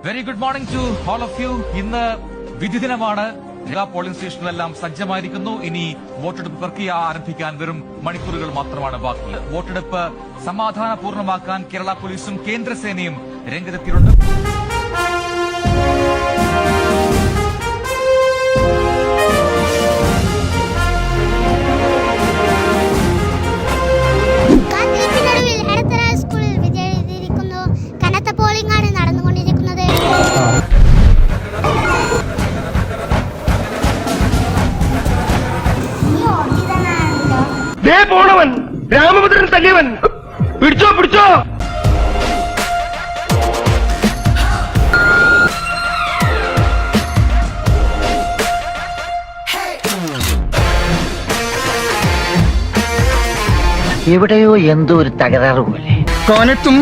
Very good morning to all of you. ഇന്ന് വിധി ദിനമാണ്. എല്ലാ പോളിംഗ് സ്റ്റേഷനുകളെല്ലാം സജ്ജമായിരിക്കുന്നു. ഇനി വോട്ടെടുപ്പ് പ്രക്രിയ ആരംഭിക്കാൻ വെറും മണിക്കൂറുകൾ മാത്രമാണ് ബാക്കി. വോട്ടെടുപ്പ് സമാധാനപൂർണ്ണമാക്കാൻ കേരള പോലീസും കേന്ദ്രസേനയും രംഗത്തെത്തിയിട്ടുണ്ട്. പോണവൻ രാമഭദ്രൻ തല്ലിയവൻ പിടിച്ചോ പിടിച്ചോ. എവിടെയോ എന്തോ ഒരു തകരാറ് പോലെ. കോനത്തും